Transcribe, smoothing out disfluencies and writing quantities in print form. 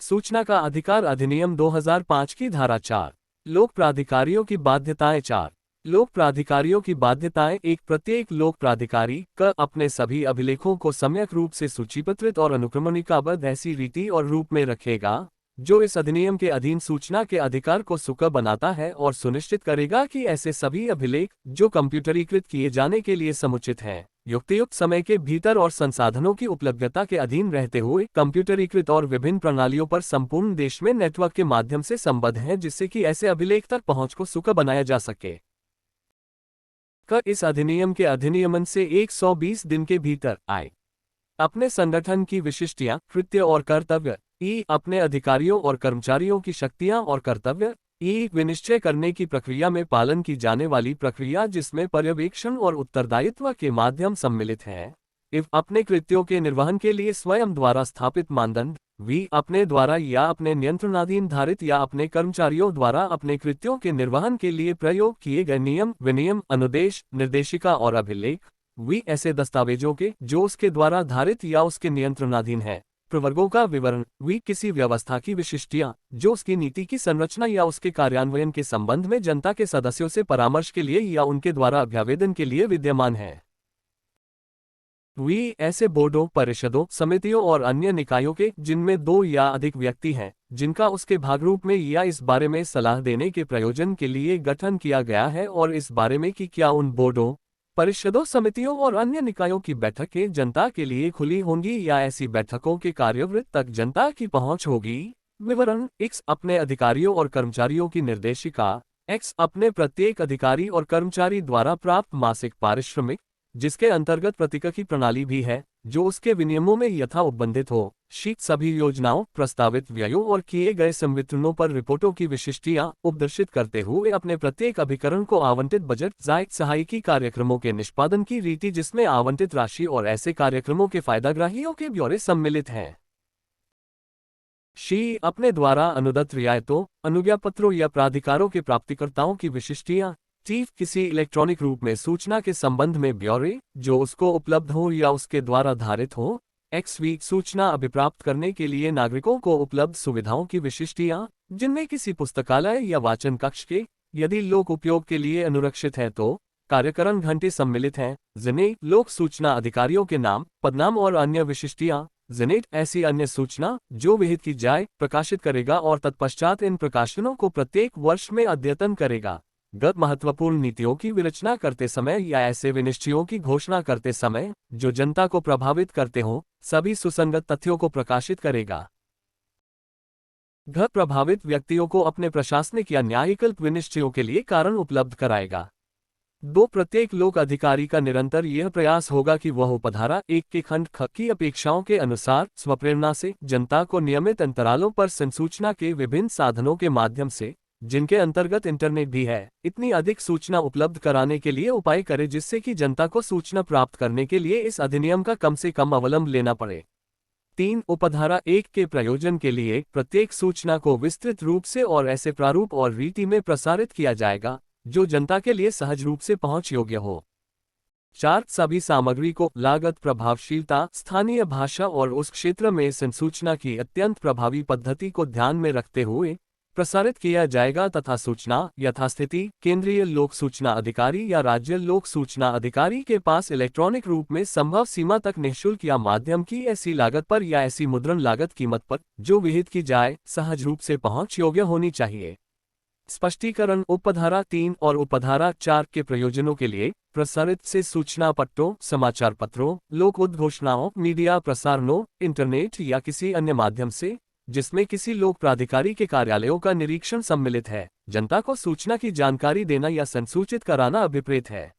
सूचना का अधिकार अधिनियम 2005 की धारा 4। लोक प्राधिकारियों की बाध्यताएं 4। लोक प्राधिकारियों की बाध्यताएं एक प्रत्येक लोक प्राधिकारी क अपने सभी अभिलेखों को सम्यक रूप से सूचीपत्रित और अनुक्रमणिकाबद्ध ऐसी रीति और रूप में रखेगा जो इस अधिनियम के अधीन सूचना के अधिकार को सुकर बनाता है और सुनिश्चित करेगा कि ऐसे सभी अभिलेख जो कंप्यूटरीकृत किए जाने के लिए समुचित हैं, युक्तियुक्त समय के भीतर और संसाधनों की उपलब्धता के अधीन रहते हुए कंप्यूटरीकृत और विभिन्न प्रणालियों पर संपूर्ण देश में नेटवर्क के माध्यम से संबद्ध हैं, जिससे कि ऐसे अभिलेख तक पहुंच को सुकर बनाया जा सके। इस अधिनियम के अधिनियमन से 120 दिन के भीतर आए अपने संगठन की विशिष्टियां, कृत्य और कर्तव्य अपने अधिकारियों और कर्मचारियों की शक्तियां और कर्तव्य विनिश्चय करने की प्रक्रिया में पालन की जाने वाली प्रक्रिया जिसमें पर्यवेक्षण और उत्तरदायित्व के माध्यम सम्मिलित हैं। अपने कृत्यों के निर्वहन के लिए स्वयं द्वारा स्थापित मानदंड अपने द्वारा या अपने नियंत्रणाधीन धारित या अपने कर्मचारियों द्वारा अपने कृत्यों के निर्वहन के लिए प्रयोग किए गए नियम, विनियम, अनुदेश, निर्देशिका और अभिलेख ऐसे दस्तावेजों के जो उसके द्वारा धारित या उसके नियंत्रणाधीन है। प्रवर्गों का विवरण किसी व्यवस्था की विशिष्टियां जो उसकी नीति की संरचना या उसके कार्यान्वयन के संबंध में जनता के सदस्यों से परामर्श के लिए या उनके द्वारा अभ्यावेदन के लिए विद्यमान है। ऐसे बोर्डों, परिषदों, समितियों और अन्य निकायों के जिनमें 2 या अधिक व्यक्ति हैं, जिनका उसके भागरूप में या इस बारे में सलाह देने के प्रयोजन के लिए गठन किया गया है और इस बारे में कि क्या उन बोर्डों, परिषदों, समितियों और अन्य निकायों की बैठकें जनता के लिए खुली होंगी या ऐसी बैठकों के कार्यवृत्त तक जनता की पहुंच होगी। विवरण अपने अधिकारियों और कर्मचारियों की निर्देशिका अपने प्रत्येक अधिकारी और कर्मचारी द्वारा प्राप्त मासिक पारिश्रमिक जिसके अंतर्गत प्रतिका की प्रणाली भी है जो उसके विनियमों में यथा उपबंधित हो। सभी योजनाओं, प्रस्तावित व्ययों और किए गए संवितरणों पर रिपोर्टों की विशिष्टियां उपदर्शित करते हुए अपने प्रत्येक अभिकरण को आवंटित बजट, सहायकी कार्यक्रमों के निष्पादन की रीति जिसमें आवंटित राशि और ऐसे कार्यक्रमों के फायदाग्राहियों के ब्यौरे सम्मिलित हैं। अपने द्वारा अनुदत्त रियायतों, अनुज्ञापत्रों या प्राधिकारों के प्राप्तिकर्ताओं की विशिष्टियां किसी इलेक्ट्रॉनिक रूप में सूचना के संबंध में ब्यौरे जो उसको उपलब्ध हो या उसके द्वारा धारित हो। सूचना अभिप्राप्त करने के लिए नागरिकों को उपलब्ध सुविधाओं की विशिष्टियां जिनमें किसी पुस्तकालय या वाचन कक्ष के यदि लोक उपयोग के लिए अनुरक्षित है तो कार्यकरण घंटे सम्मिलित हैं। लोक सूचना अधिकारियों के नाम, पदनाम और अन्य विशिष्टियां। ऐसी अन्य सूचना जो विहित की जाए प्रकाशित करेगा और तत्पश्चात इन प्रकाशनों को प्रत्येक वर्ष में अद्यतन करेगा। महत्वपूर्ण नीतियों की विरचना करते समय या ऐसे विनिश्चयों की घोषणा करते समय जो जनता को प्रभावित करते हों सभी सुसंगत तथ्यों को प्रकाशित करेगा। प्रभावित व्यक्तियों को अपने प्रशासनिक या न्यायिक विनिश्चयों के लिए कारण उपलब्ध कराएगा। प्रत्येक लोक अधिकारी का निरंतर यह प्रयास होगा कि वह उपधारा 1 के खंड ख की अपेक्षाओं के अनुसार स्वप्रेरणा से जनता को नियमित अंतरालों पर संसूचना के विभिन्न साधनों के माध्यम से जिनके अंतर्गत इंटरनेट भी है इतनी अधिक सूचना उपलब्ध कराने के लिए उपाय करे जिससे कि जनता को सूचना प्राप्त करने के लिए इस अधिनियम का कम से कम अवलंब लेना पड़े। 3 उपधारा 1 के प्रयोजन के लिए प्रत्येक सूचना को विस्तृत रूप से और ऐसे प्रारूप और रीति में प्रसारित किया जाएगा जो जनता के लिए सहज रूप से पहुंच योग्य हो। 4 सभी सामग्री को लागत, प्रभावशीलता, स्थानीय भाषा और उस क्षेत्र में संसूचना की अत्यंत प्रभावी पद्धति को ध्यान में रखते हुए प्रसारित किया जाएगा तथा सूचना यथास्थिति केंद्रीय लोक सूचना अधिकारी या राज्य लोक सूचना अधिकारी के पास इलेक्ट्रॉनिक रूप में संभव सीमा तक निःशुल्क या माध्यम की ऐसी लागत पर या ऐसी मुद्रण लागत कीमत पर जो विहित की जाए सहज रूप से पहुंच योग्य होनी चाहिए। स्पष्टीकरण उपधारा 3 और उपधारा 4 के प्रयोजनों के लिए प्रसारित से सूचना पट्टों, समाचार पत्रों, लोक उद्घोषणाओं, मीडिया प्रसारणों, इंटरनेट या किसी अन्य माध्यम से जिसमें किसी लोक प्राधिकारी के कार्यालयों का निरीक्षण सम्मिलित है जनता को सूचना की जानकारी देना या संसूचित कराना अभिप्रेत है।